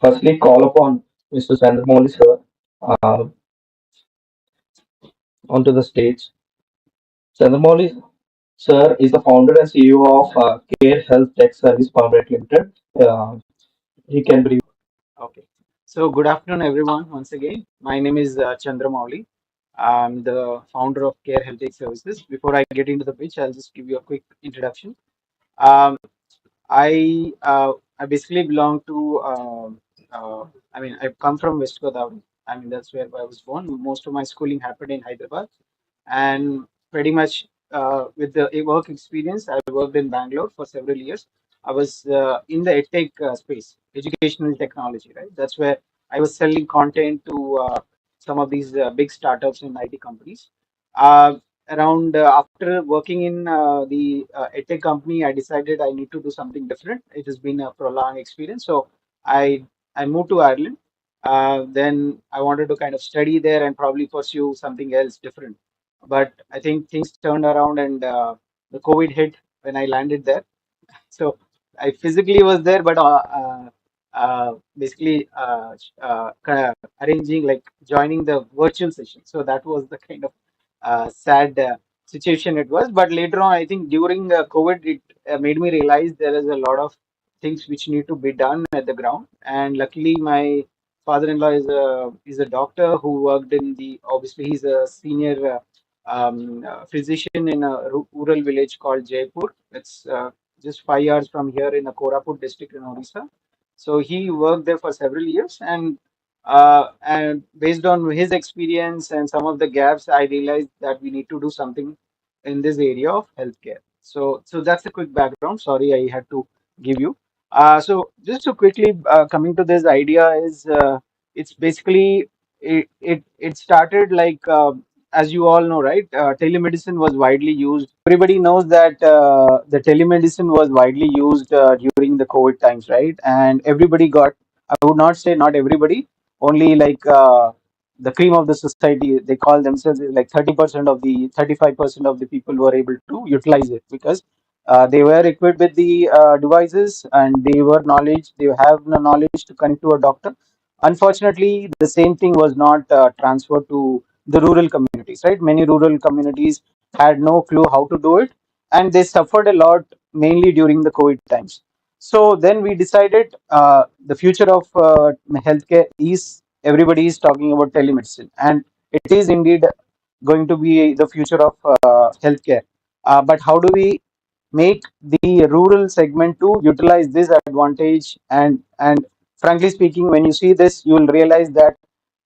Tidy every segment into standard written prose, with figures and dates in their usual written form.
firstly call upon Mr. Chandramouli sir uh, onto the stage. Chandramouli sir is the founder and CEO of Care Health Tech Service Private Limited. He can brief. Okay. So good afternoon, everyone. Once again, my name is Chandramouli. I'm the founder of Care Health Tech Services. Before I get into the pitch, I'll just give you a quick introduction. Um, I basically belong to I've come from West Godavari. I mean that's where I was born. Most of my schooling happened in Hyderabad, and pretty much with the work experience, I worked in Bangalore for several years. I was in the edtech space, educational technology, right? That's where I was selling content to some of these big startups and IT companies. Uh, Around after working in the edtech company, I decided I need to do something different. It has been a prolonged experience, so I moved to Ireland. Then I wanted to kind of study there and probably pursue something else different. But I think things turned around and the COVID hit when I landed there. So I physically was there, but basically kind of arranging like joining the virtual session. So that was the kind of sad situation it was. But later on, I think during COVID, it made me realize there is a lot of things which need to be done at the ground. And luckily, my father-in-law is a doctor who worked in the obviously he's a senior physician in a rural village called Jaipur. It's just 5 hours from here in a Koraput district in Odisha. So he worked there for several years, and based on his experience and some of the gaps, I realized that we need to do something in this area of healthcare. So that's a quick background. Sorry, I had to give you. So just to quickly coming to this idea is it's basically it started like as you all know, right? Telemedicine was widely used. Everybody knows that the telemedicine was widely used during the COVID times, right? And everybody got, I would not say not everybody, only like the cream of the society, they call themselves is like 30% of the 35% of the people were able to utilize it because they were equipped with the devices and they have the knowledge to connect to a doctor. Unfortunately, the same thing was not transferred to the rural communities, right? Many rural communities had no clue how to do it, and they suffered a lot, mainly during the COVID times. So then we decided the future of healthcare is everybody is talking about telemedicine, and it is indeed going to be the future of healthcare. But how do we make the rural segment to utilize this advantage? And frankly speaking, when you see this, you will realize that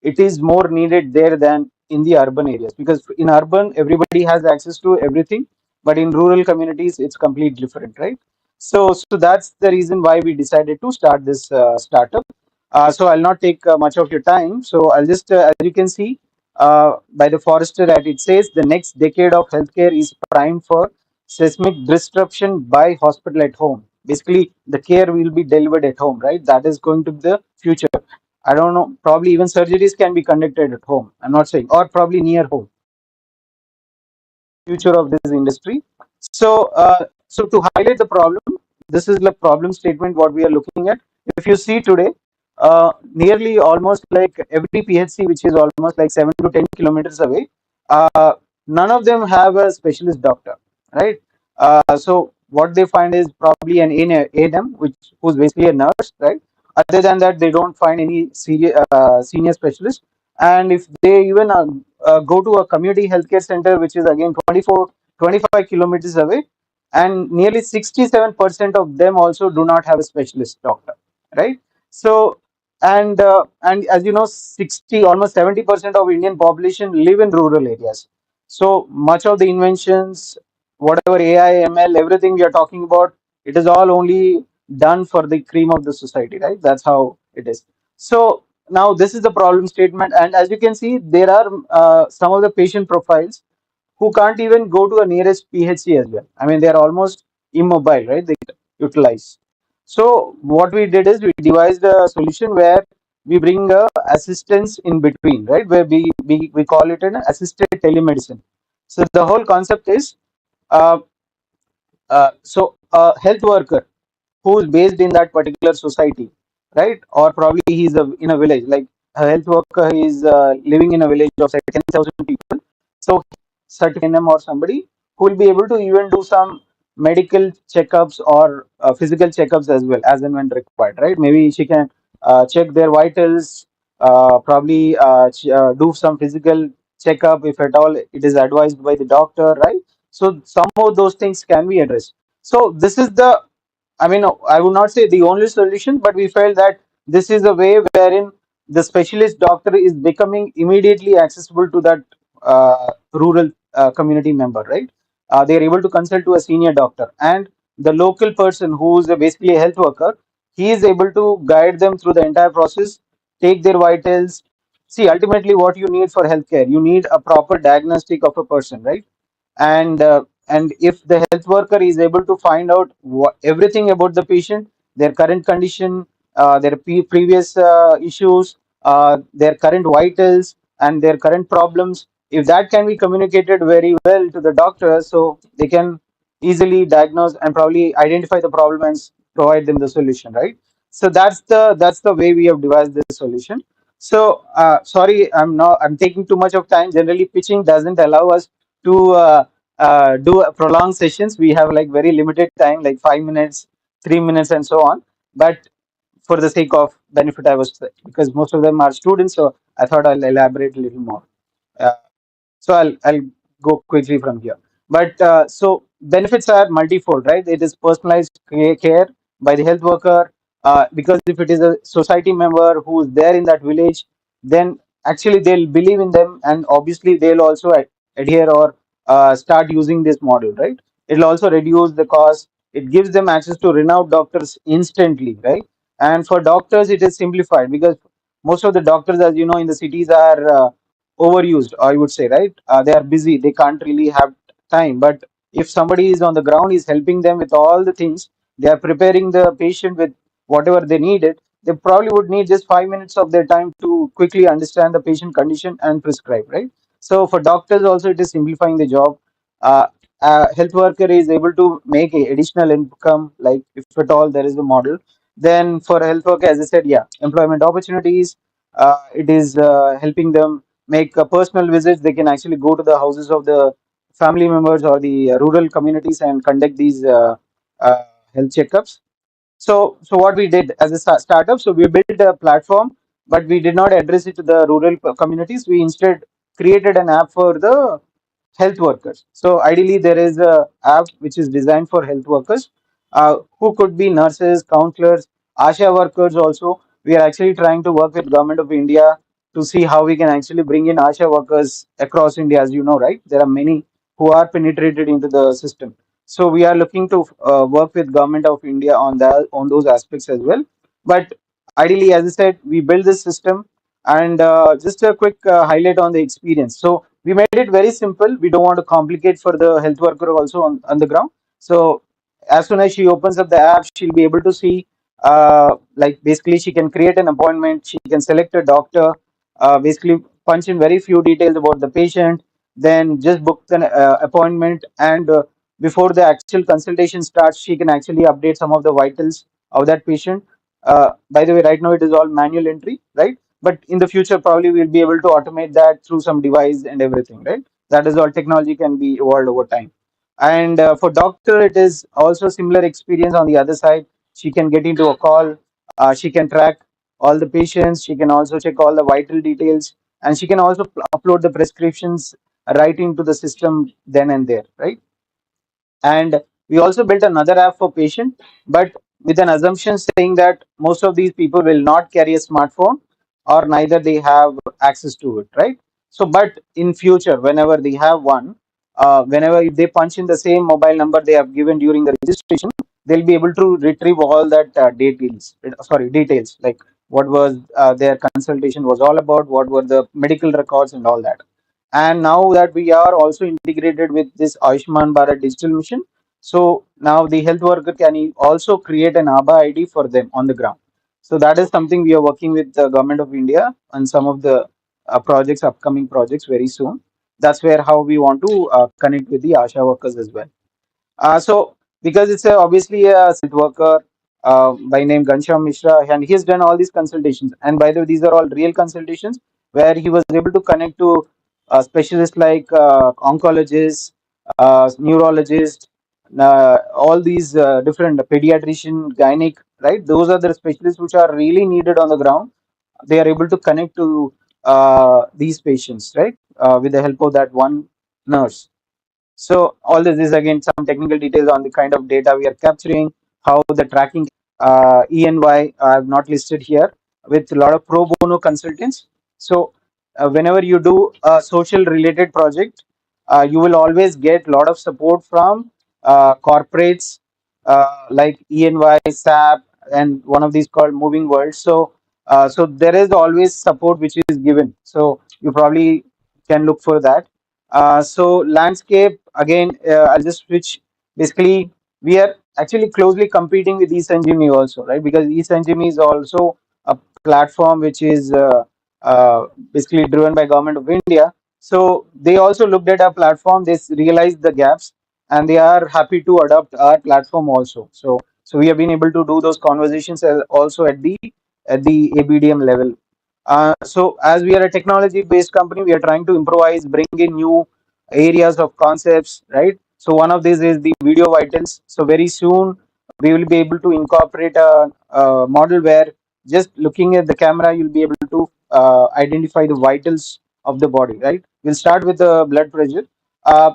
it is more needed there than in the urban areas, because in urban everybody has access to everything, but in rural communities it's completely different, right? So that's the reason why we decided to start this startup. So I'll not take much of your time. So I'll just, as you can see, by the Forrester that it says the next decade of healthcare is primed for seismic disruption by hospital at home. Basically, the care will be delivered at home, right? That is going to be the future. I don't know. Probably even surgeries can be conducted at home. I'm not saying, or probably near home. Future of this industry. So to highlight the problem, this is the problem statement what we are looking at. If you see today, nearly almost like every PHC, which is almost like 7 to 10 kilometers away, none of them have a specialist doctor, right? So what they find is probably an ANM, which who's basically a nurse, right? Other than that, they don't find any senior specialist. And if they even go to a community healthcare center, which is again 25 kilometers away, and nearly 67% of them also do not have a specialist doctor, right? So, and as you know, 60 almost 70% of Indian population live in rural areas. So much of the inventions, whatever AI, ML, everything we are talking about, it is all only done for the cream of the society, right? That's how it is. So now this is the problem statement, and as you can see, there are some of the patient profiles who can't even go to a nearest PHC as well. I mean, they are almost immobile, right? They utilize. So what we did is we devised a solution where we bring assistance in between, right? Where we call it an assisted telemedicine. So the whole concept is uh, so a health worker who is based in that particular society. right? Or probably he's in a village, like a health worker is living in a village of say 10,000 people. So certain him or somebody who will be able to even do some medical checkups or physical checkups as well as and when required, right? Maybe she can check their vitals, probably do some physical checkup if at all it is advised by the doctor, right? So some of those things can be addressed. So this is the, I mean, I would not say the only solution, but we felt that this is a way wherein the specialist doctor is becoming immediately accessible to that rural community member, right? They are able to consult to a senior doctor, and the local person who is basically a health worker, he is able to guide them through the entire process, take their vitals. See, ultimately, what you need for healthcare, you need a proper diagnostic of a person, right? And if the health worker is able to find out everything about the patient, their current condition, their previous issues, their current vitals and their current problems, if that can be communicated very well to the doctor, so they can easily diagnose and probably identify the problem and provide them the solution, right? So that's the way we have devised this solution. So sorry, I'm taking too much of time. Generally pitching doesn't allow us to do prolonged sessions. We have like very limited time, like 5 minutes, 3 minutes, and so on. But for the sake of benefit, I was, because most of them are students, so I thought I'll elaborate a little more. Uh, so I'll go quickly from here. But so benefits are multifold, right? It is personalized care by the health worker, because if it is a society member who is there in that village, then actually they'll believe in them, and obviously they'll also adhere or start using this model, right? It'll also reduce the cost. It gives them access to renowned doctors instantly, right? And for doctors, it is simplified because most of the doctors, as you know, in the cities are overused, I would say, right? They are busy, they can't really have time. But if somebody is on the ground, is helping them with all the things, they are preparing the patient with whatever they needed, they probably would need just 5 minutes of their time to quickly understand the patient condition and prescribe, right? So for doctors also, it is simplifying the job. uh, Health worker is able to make a additional income, like if at all there is a model. Then for health worker, as I said, yeah, employment opportunities. It is helping them make personal visits. They can actually go to the houses of the family members or the rural communities and conduct these uh, health checkups. So what we did as a startup, so we built a platform, but we did not address it to the rural communities. We instead created an app for the health workers. So ideally, there is a app which is designed for health workers, who could be nurses, counselors, ASHA workers. Also, we are actually trying to work with Government of India to see how we can actually bring in ASHA workers across India. As you know, right, there are many who are penetrated into the system. So we are looking to work with Government of India on that, on those aspects as well. But ideally, as I said, we build this system. And just a quick highlight on the experience. So we made it very simple. We don't want to complicate for the health worker also on the ground. So as soon as she opens up the app, she'll be able to see, like basically she can create an appointment, she can select a doctor, basically punch in very few details about the patient, then just book an appointment. And before the actual consultation starts, she can actually update some of the vitals of that patient. By the way, right now it is all manual entry, right? But in the future, probably we'll be able to automate that through some device and everything, right? That is all, technology can be evolved over time. And for doctor, it is also similar experience on the other side. She can get into a call, she can track all the patients, she can also check all the vital details, and she can also upload the prescriptions right into the system then and there, right? And we also built another app for patient, but with an assumption saying that most of these people will not carry a smartphone, or neither they have access to it, right? So but in future, whenever they have one, whenever if they punch in the same mobile number they have given during the registration, they'll be able to retrieve all that details, like what was their consultation was all about, what were the medical records and all that. And now that we are also integrated with this Ayushman Bharat digital mission, so now the health worker can also create an ABA ID for them on the ground. So that is something we are working with the Government of India on some of the projects, upcoming projects very soon. That's where how we want to connect with the ASHA workers as well. So because it's obviously a health worker, by name Gansham Mishra, and he has done all these consultations. And by the way, these are all real consultations where he was able to connect to specialists like oncologists, neurologists, all these different pediatrician, gynec, right? Those are the specialists which are really needed on the ground. They are able to connect to these patients, right, with the help of that one nurse. So all this is again some technical details on the kind of data we are capturing, how the tracking ENY I have not listed here, with a lot of pro bono consultants. So whenever you do a social related project, you will always get a lot of support from corporates like ENY, SAP, and one of these called Moving World. So there is always support which is given. So you probably can look for that. So landscape again, I'll just switch. Basically, we are actually closely competing with eSanjeevani also, right? Because eSanjeevani is also a platform which is basically driven by government of India. So they also looked at our platform. They realized the gaps, and they are happy to adopt our platform also. So we have been able to do those conversations also at the ABDM level. So as we are a technology based company, we are trying to improvise, bring in new areas of concepts, right? So one of these is the video vitals. So very soon we will be able to incorporate a model where just looking at the camera, you'll be able to identify the vitals of the body, right? We'll start with the blood pressure. Uh,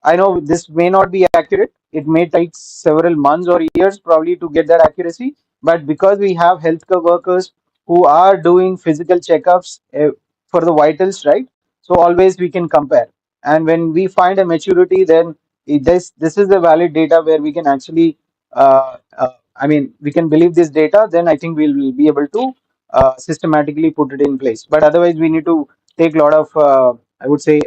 I know this may not be accurate. It may take several months or years probably to get that accuracy. But because we have healthcare workers who are doing physical checkups for the vitals, right? So always we can compare. And when we find a maturity, then this is the valid data where we can actually, I mean, we can believe this data. Then I think we'll be able to systematically put it in place. But otherwise, we need to take a lot of, I would say,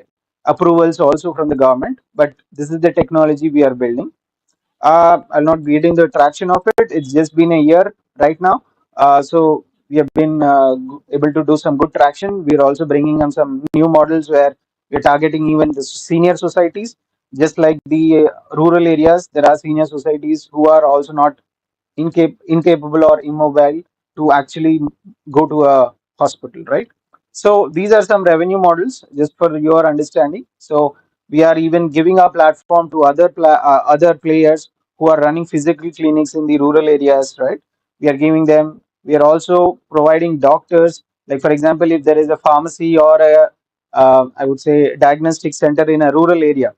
approvals also from the government. But this is the technology we are building. I'm not getting the traction of it. It's just been a year right now. So we have been able to do some good traction. We're also bringing on some new models where we're targeting even the senior societies. Just like the rural areas, there are senior societies who are also not incapable or immobile to actually go to a hospital, right? So these are some revenue models just for your understanding. So we are even giving our platform to other players who are running physical clinics in the rural areas, right? We are giving them. We are also providing doctors. Like for example, if there is a pharmacy or a I would say diagnostic center in a rural area,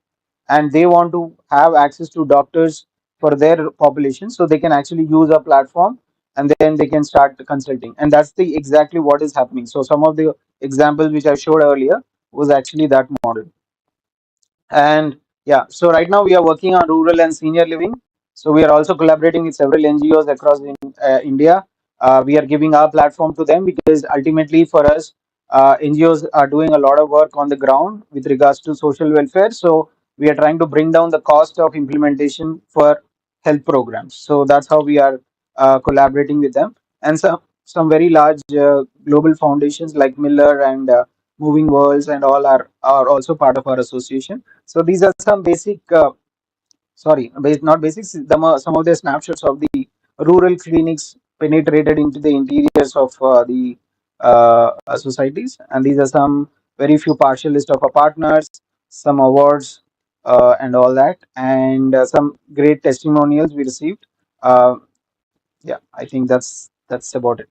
and they want to have access to doctors for their population, so they can actually use a platform, and then they can start consulting. And that's the exactly what is happening. So some of the examples which I showed earlier was actually that model. And yeah, so right now we are working on rural and senior living. So we are also collaborating with several NGOs across India. We are giving our platform to them because ultimately for us, NGOs are doing a lot of work on the ground with regards to social welfare. So we are trying to bring down the cost of implementation for health programs. So that's how we are collaborating with them. And some very large global foundations like Miller and Moving Worlds and all are also part of our association. So these are some basic, not basics, some of the snapshots of the rural clinics penetrated into the interiors of the societies. And these are some very few partial list of our partners, some awards, and all that, and some great testimonials we received. Uh, yeah, I think that's about it.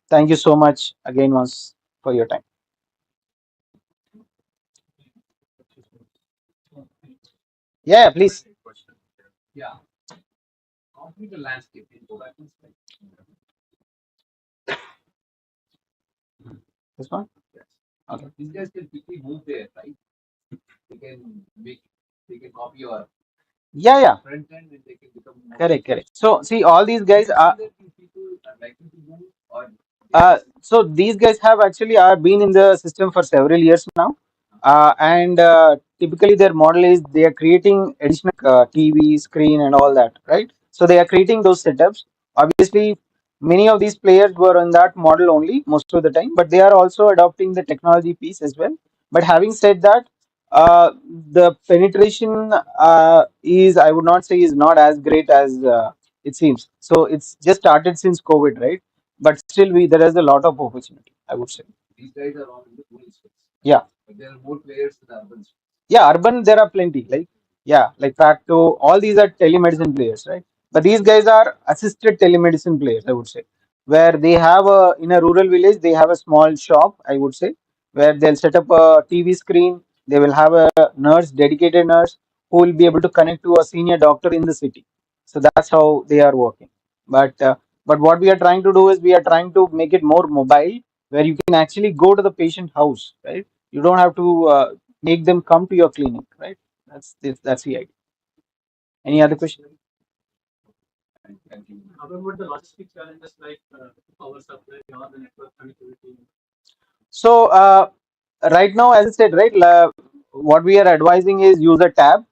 Thank you so much again once for your time. Yeah, please. This one. Okay. Yeah, yeah. Correct, correct. So see, all these guys are. So these guys have actually been in the system for several years now, and typically their model is they are creating additional TV screen and all that, right? So they are creating those setups. Obviously, many of these players were on that model only most of the time, but they are also adopting the technology piece as well. But having said that, the penetration is, I would not say, is not as great as it seems. So it's just started since COVID, right? But still, we there is a lot of opportunity, I would say. Yeah. Yeah, urban there are plenty. Like yeah, like Facto, all these are telemedicine players, right? But these guys are assisted telemedicine players, I would say, where they have a in a rural village they have a small shop, I would say, where they'll set up a TV screen. They will have a nurse, dedicated nurse, who will be able to connect to a senior doctor in the city. So that's how they are working. But what we are trying to do is we are trying to make it more mobile, where you can actually go to the patient house, right? You don't have to make them come to your clinic, right? That's the idea. Any other question? So right now, as I said, right, what we are advising is use a tab,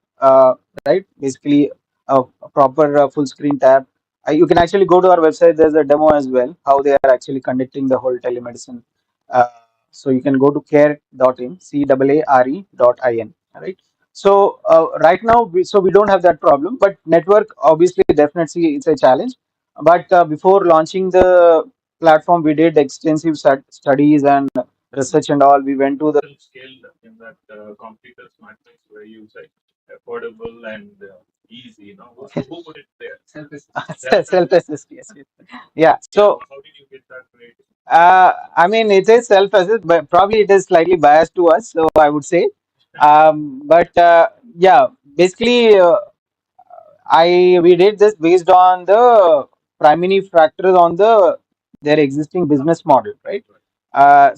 right? Basically, a proper full screen tab. You can actually go to our website. There's a demo as well, how they are actually conducting the whole telemedicine. Uh, so you can go to care.in, care.in, right? So right now, we don't have that problem, but network obviously definitely it's a challenge. But before launching the platform, we did extensive studies and research and all. We went to the self-assist. Yes, yes. Yeah. So I mean, it is self-assist, but probably it is slightly biased to us. So I would say, but yeah, basically. I we did this based on the primary factors on their existing business model, right?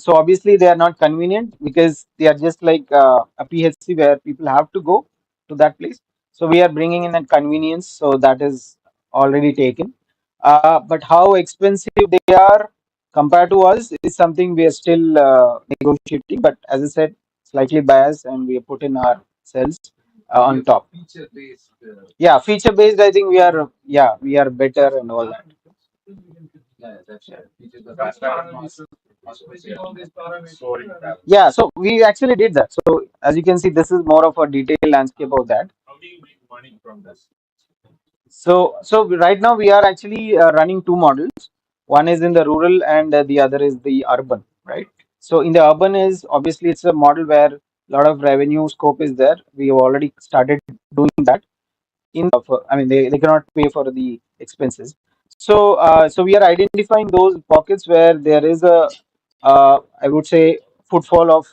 So obviously they are not convenient because they are just like a PHC where people have to go to that place. So we are bringing in a convenience, so that is already taken. But how expensive they are compared to us is something we are still negotiating. But as I said, slightly biased, and we have put in our cells on top. Yeah, feature based. I think we are better and all that. Yeah, so we actually did that. So as you can see, this is more of a detailed landscape of that. So right now we are actually running two models. One is in the rural and the other is the urban, right? So in the urban is obviously it's a model where a lot of revenue scope is there. We have already started doing that. I mean they cannot pay for the expenses. So we are identifying those pockets where there is a I would say footfall of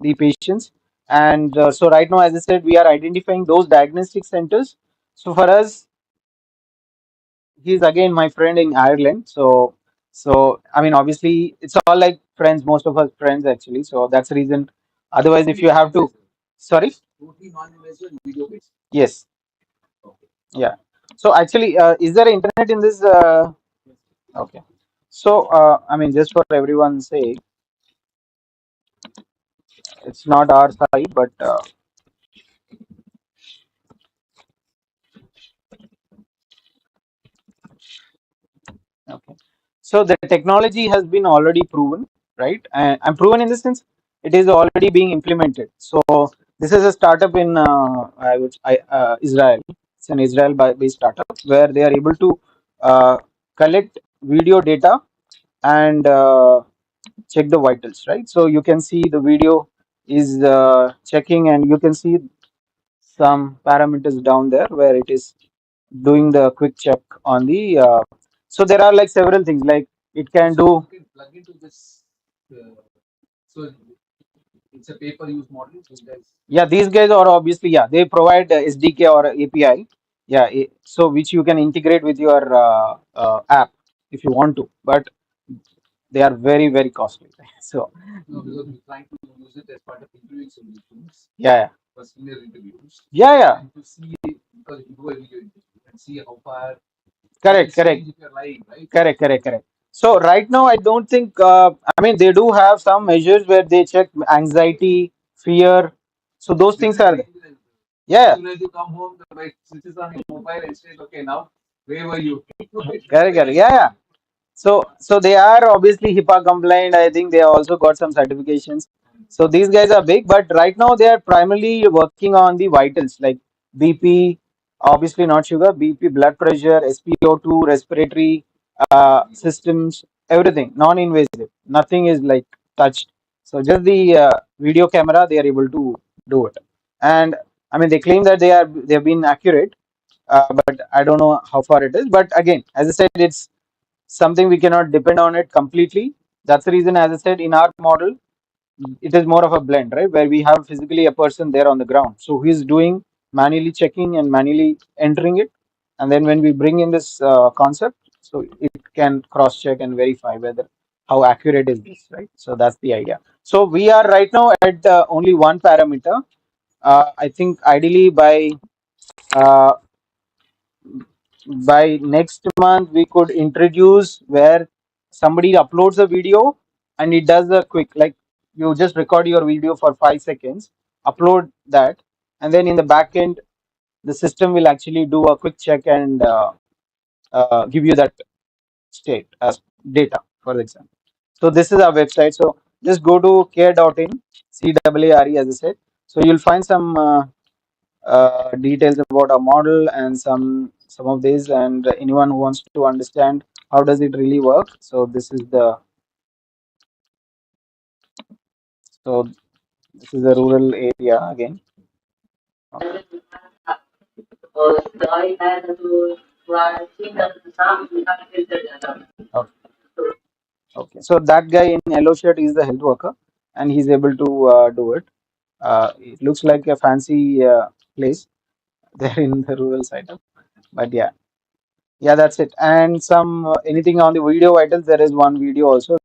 the patients. And so right now, as I said, we are identifying those diagnostic centers. So for us, he's again my friend in Ireland. So I mean, obviously, it's all like friends. Most of us friends actually. So that's the reason. Otherwise, if you have to, sorry, yes, yeah. So actually, is there internet in this? Okay. So I mean, just for everyone's sake, it's not our side, but okay. So the technology has been already proven, right? And proven in the sense it is already being implemented. So this is a startup in Israel. It's an Israel-based startup where they are able to collect video data and check the vitals, right? So you can see the video is checking, and you can see some parameters down there where it is doing the quick check on the so there are like several things like it can do. Yeah, these guys are obviously, yeah, they provide SDK or API. Yeah, so which you can integrate with your app if you want to, but they are very very costly. So yeah, yeah, yeah. Correct, correct, correct, correct. So right now, I don't think. I mean, they do have some measures where they check anxiety, fear. So those things are. Yeah. Correct, correct. Yeah, yeah. So they are obviously HIPAA compliant. I think they also got some certifications. So these guys are big, but right now they are primarily working on the vitals like BP. obviously not sugar, BP, blood pressure, SpO2, respiratory systems, everything non-invasive. Nothing is like touched. So just the video camera, they are able to do it. And I mean, they claim that they have been accurate, but I don't know how far it is. But again, as I said, it's something we cannot depend on it completely. That's the reason, as I said, in our model, it is more of a blend, right? Where we have physically a person there on the ground. So who is doing manually checking and manually entering it. And then when we bring in this concept, so it can cross check and verify whether how accurate is this, right? So that's the idea. So we are right now at only one parameter. I think ideally uh, by next month we could introduce where somebody uploads a video and it does a quick, like, you just record your video for 5 seconds, upload that, and then in the back end the system will actually do a quick check and give you that state as data, for example. So this is our website. So just go to care.in, CAARE, as I said. So you'll find some details about our model and some of these, and anyone who wants to understand how does it really work. So so this is the rural area again. Okay. Okay, so that guy in yellow shirt is the health worker, and he's able to do it. It looks like a fancy place there in the rural side, but yeah, yeah, that's it. And some anything on the video vitals, there is one video also.